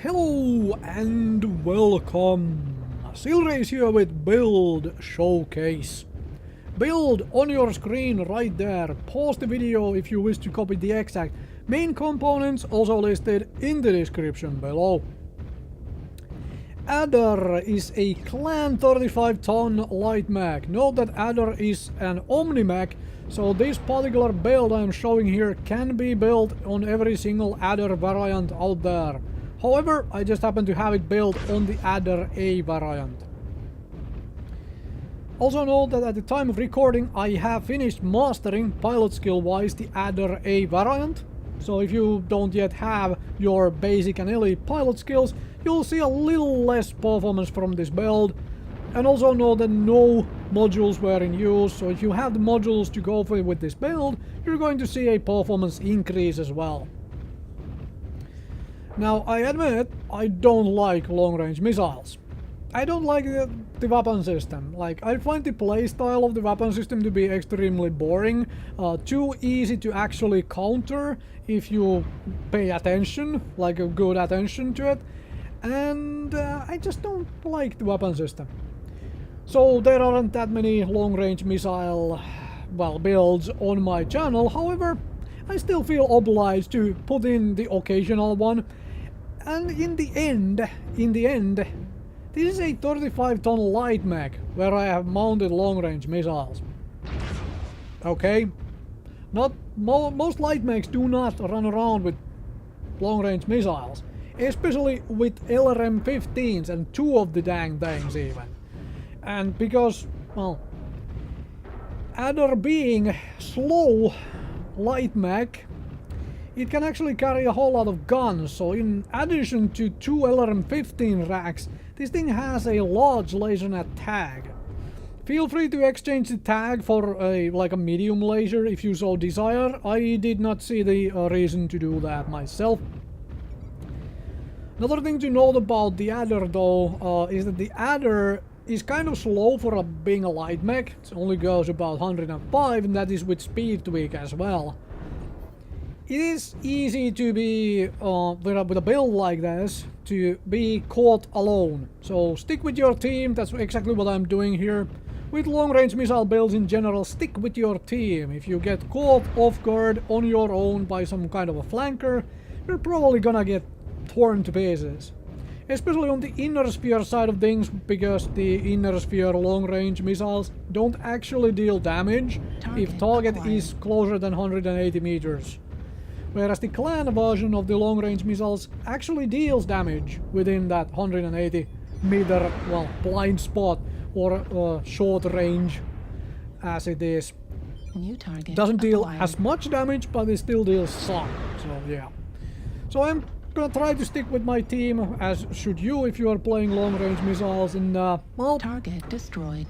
Hello and welcome! Silrace here with Build Showcase. Build on your screen right there. Pause the video if you wish to copy the exact main components, also listed in the description below. Adder is a Clan 35-ton light mech. Note that Adder is an Omni mech, so this particular build I am showing here can be built on every single Adder variant out there. However, I just happen to have it built on the Adder A variant. Also note that at the time of recording I have finished mastering pilot skill wise the Adder A variant. So if you don't yet have your basic and elite pilot skills, you'll see a little less performance from this build. And also know that no modules were in use, so if you have the modules to go with this build, you're going to see a performance increase as well. Now, I admit, I don't like long-range missiles. I don't like the weapon system. Like, I find the playstyle of the weapon system to be extremely boring, too easy to actually counter if you pay attention, like a good attention to it, and I just don't like the weapon system. So there aren't that many long-range missile, well, builds on my channel. However, I still feel obliged to put in the occasional one. And in the end, this is a 35-ton light mech where I have mounted long-range missiles. Okay? Most light mechs do not run around with long-range missiles. Especially with LRM 15s and two of the dang things even. And because, well, Adder being slow light mech, it can actually carry a whole lot of guns, so in addition to two LRM-15 racks, this thing has a large lasernet tag. Feel free to exchange the tag for a medium laser if you so desire. I did not see the reason to do that myself. Another thing to note about the Adder though, is that the Adder is kind of slow for being a light mech. It only goes about 105, and that is with speed tweak as well. It is easy to be, with a build like this, to be caught alone. So stick with your team, that's exactly what I'm doing here. With long-range missile builds in general, stick with your team. If you get caught off guard on your own by some kind of a flanker, you're probably gonna get torn to pieces. Especially on the inner sphere side of things, because the inner sphere long-range missiles don't actually deal damage if target is closer than 180 meters. Whereas the clan version of the long-range missiles actually deals damage within that 180 meter, well, blind spot or short range as it is. Doesn't deal as much damage, but it still deals some, so yeah. So I'm gonna try to stick with my team, as should you if you are playing long-range missiles, and well, target destroyed.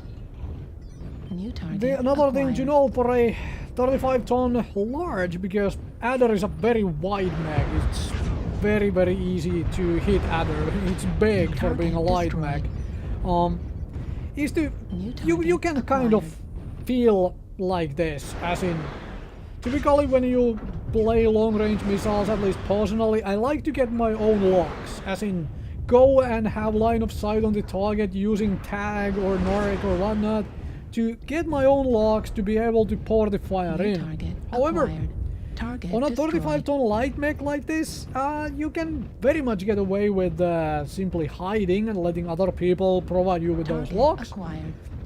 Another thing to know for a 35-ton large, because Adder is a very wide mech. It's very easy to hit Adder. It's big for being a light mech. Is to you can kind of feel like this, as in typically when you play long-range missiles, at least personally, I like to get my own locks, as in go and have line of sight on the target using tag or narc or whatnot, to get my own locks to be able to pour the fire in. However, on a 35-ton light mech like this, you can very much get away with simply hiding and letting other people provide you with those locks.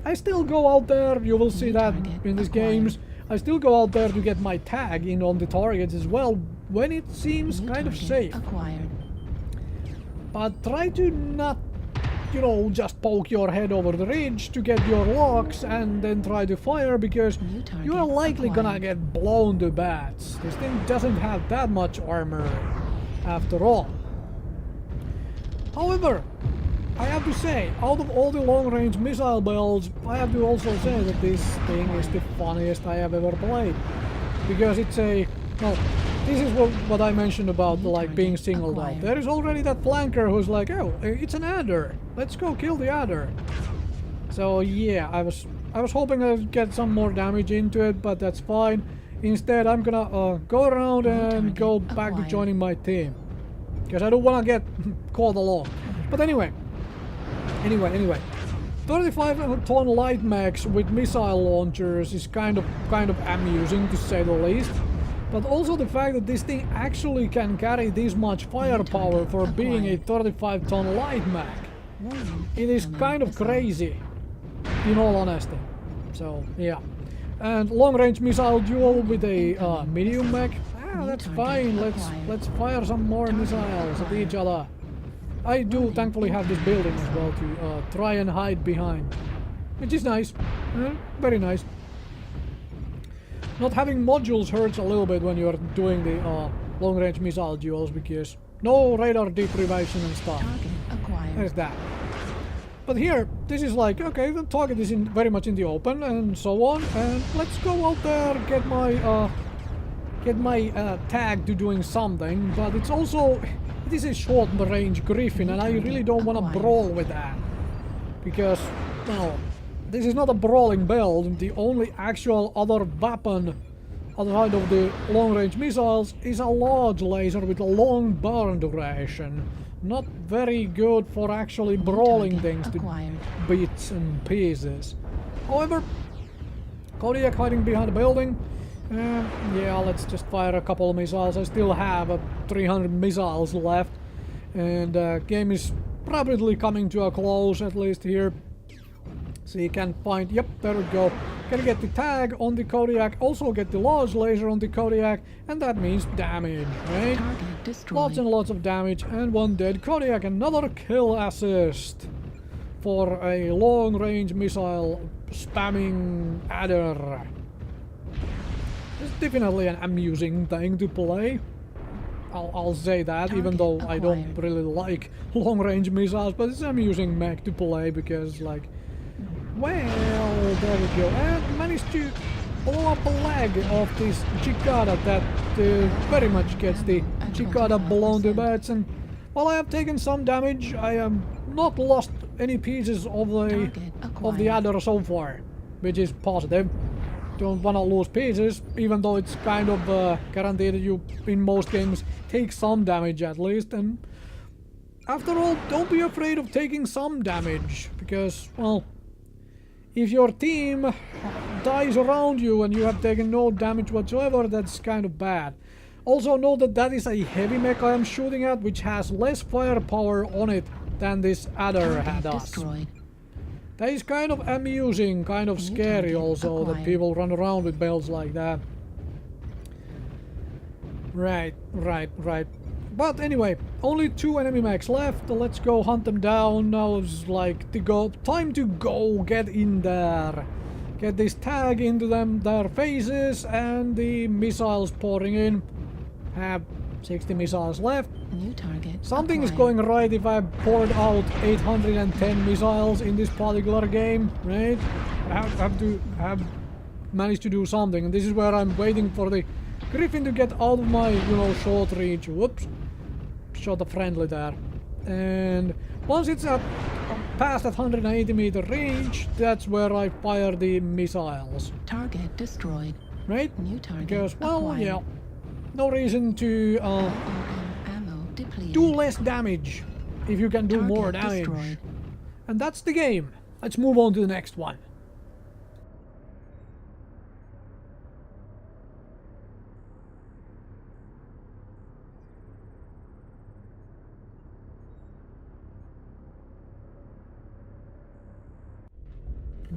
I still go out there, you will see that in these games, I still go out there to get my tag in on the targets as well, when it seems kind of safe. But try to not, you know, just poke your head over the ridge to get your locks and then try to fire, because you are likely gonna get blown to bits. This thing doesn't have that much armor after all. However, I have to say, out of all the long-range missile builds, I have to also say that this thing is the funniest I have ever played. Because it's a, well, this is what I mentioned about like being singled out. There is already that flanker who's like, oh, it's an Adder. Let's go kill the Adder. So yeah, I was hoping I'd get some more damage into it, but that's fine. Instead, I'm gonna go around and go back to joining my team. Because I don't want to get caught along. But anyway. 35-ton light mechs with missile launchers is kind of amusing, to say the least. But also the fact that this thing actually can carry this much firepower for being a 35-ton light mech. It is kind of crazy, in all honesty. So, yeah. And long-range missile duel with a medium mech. That's fine. Let's fire some more missiles at each other. I do thankfully have this building as well to try and hide behind, which is nice. Very nice. Not having modules hurts a little bit when you're doing the long-range missile duels, because no radar deprivation and stuff. There's that. But here, this is like, okay, the target is very much in the open and so on, and let's go out there, get my tag to doing something. But it's also, it is a short-range Griffin, and I really don't want to brawl with that, because, well, this is not a brawling build. The only actual other weapon outside of the long-range missiles is a large laser with a long burn duration. Not very good for actually brawling things to bits and pieces. However, Kodiak hiding behind a building. Yeah, let's just fire a couple of missiles. I still have 300 missiles left, and game is rapidly coming to a close, at least here. So you can find, yep, there we go. Gotta get the tag on the Kodiak, also get the large laser on the Kodiak, and that means damage, right? Lots and lots of damage, and one dead Kodiak, another kill assist for a long-range missile spamming adder. It's definitely an amusing thing to play. I'll say that, even though I don't really like long-range missiles, but it's an amusing mech to play because, like, well, there we go. And managed to blow up a leg of this Cicada that very much gets the Cicada blown to bits. And while I have taken some damage, I have not lost any pieces of the adder so far, which is positive. Don't want to lose pieces, even though it's kind of guaranteed that you, in most games, take some damage at least. And after all, don't be afraid of taking some damage, because, well, if your team dies around you and you have taken no damage whatsoever, that's kind of bad. Also note that that is a heavy mech I am shooting at, which has less firepower on it than this adder does. That is kind of amusing, kind of scary also, that people run around with builds like that. Right. But anyway, only 2 enemy mechs left. Let's go hunt them down. Now it's like time to go get in there. Get this tag into their faces, and the missiles pouring in. Have 60 missiles left. New target. Something is going right if I poured out 810 missiles in this particular game, right? I have managed to do something, and this is where I'm waiting for the Griffin to get out of my, short reach. Whoops. Shot a friendly there. And once it's past that 180 meter range, that's where I fire the missiles. Target destroyed. Right? New target. Because, well, acquired. yeah. No reason to Ammo depleted. do less damage if you can do Target more damage. destroyed. And that's the game. Let's move on to the next one.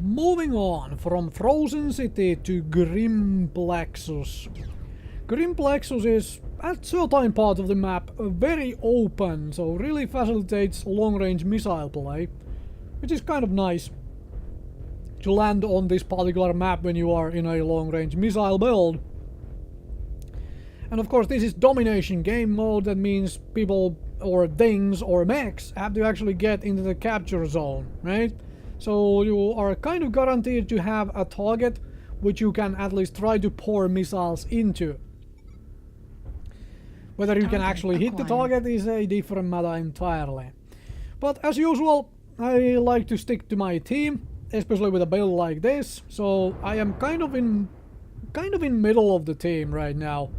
Moving on from Frozen City to Grim Plexus. Grim Plexus is, at certain part of the map, very open, so really facilitates long-range missile play, which is kind of nice to land on this particular map when you are in a long-range missile build. And of course this is domination game mode, that means people or things or mechs have to actually get into the capture zone, right? So you are kind of guaranteed to have a target which you can at least try to pour missiles into. Whether you can actually hit the target is a different matter entirely. But as usual, I like to stick to my team, especially with a build like this. So I am kind of in middle of the team right now.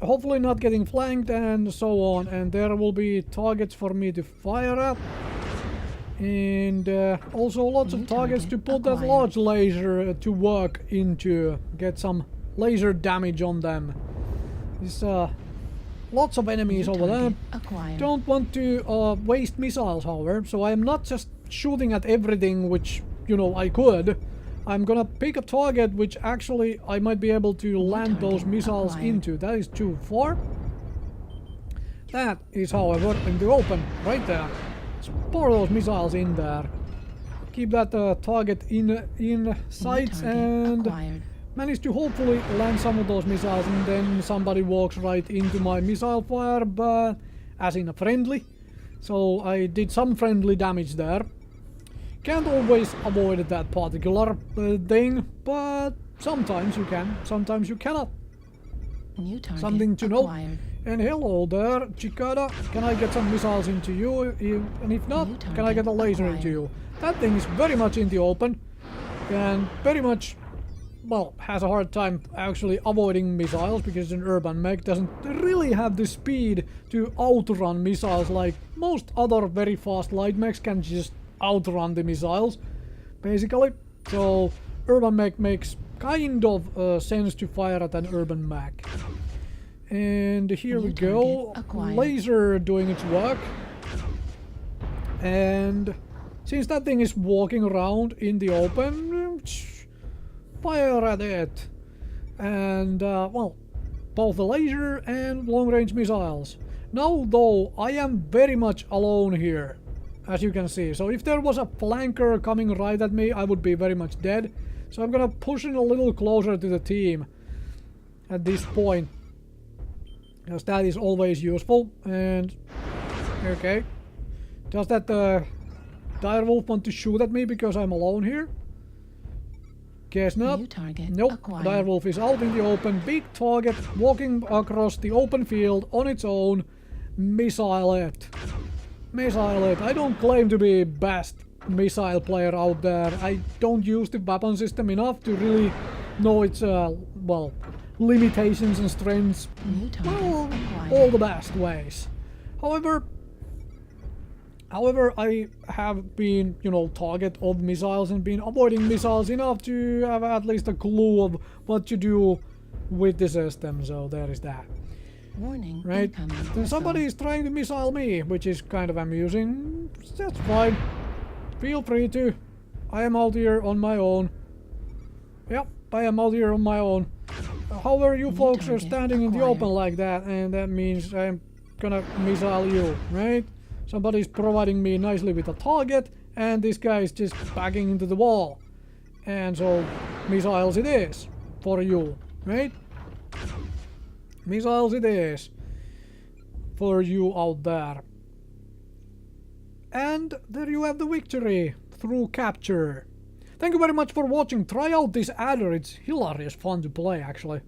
hopefully not getting flanked and so on. And there will be targets for me to fire at. And also lots of targets to put that large laser to work into. Get some laser damage on them. There's lots of enemies over there. Don't want to waste missiles, however. So I am not just shooting at everything which, you know, I could. I'm gonna pick a target which actually I might be able to land those missiles into. That is too far. That is, however, in the open, right there. Let's pour those missiles in there. Keep that target in sight and manage to hopefully land some of those missiles, and then somebody walks right into my missile fire, but as in a friendly. So I did some friendly damage there. Can't always avoid that particular thing, but sometimes you can, sometimes you cannot. New target Something to know. acquired. And hello there, Chikada. Can I get some missiles into you? And if not, can I get a laser into you? That thing is very much in the open and very much, well, has a hard time actually avoiding missiles because an urban mech doesn't really have the speed to outrun missiles like most other very fast light mechs can just outrun the missiles, basically. So urban mech makes kind of sense to fire at an urban mech. And here we go, laser doing its work. And since that thing is walking around in the open, fire at it. And well, both the laser and long-range missiles. Now though, I am very much alone here, as you can see. So if there was a flanker coming right at me, I would be very much dead. So I'm gonna push in a little closer to the team at this point, because that is always useful. And okay, does that direwolf want to shoot at me because I'm alone here? Guess not. Nope, direwolf is out in the open, big target, walking across the open field on its own. Missile it. Missile it. I don't claim to be best missile player out there. I don't use the weapon system enough to really know its well, limitations and strengths, well, all the best ways. However, I have been, you know, target of missiles and been avoiding missiles enough to have at least a clue of what to do with the system, so there is that. Warning, right? Then somebody is trying to missile me, which is kind of amusing. That's fine. Feel free to. I am out here on my own. Yep, I am out here on my own. However, you folks are standing in the open like that, and that means I'm gonna missile you, right? Somebody's providing me nicely with a target, and this guy is just backing into the wall. And so, missiles it is. For you, right? Missiles it is. For you out there. And there you have the victory through capture. Thank you very much for watching. Try out this adder, it's hilarious fun to play actually.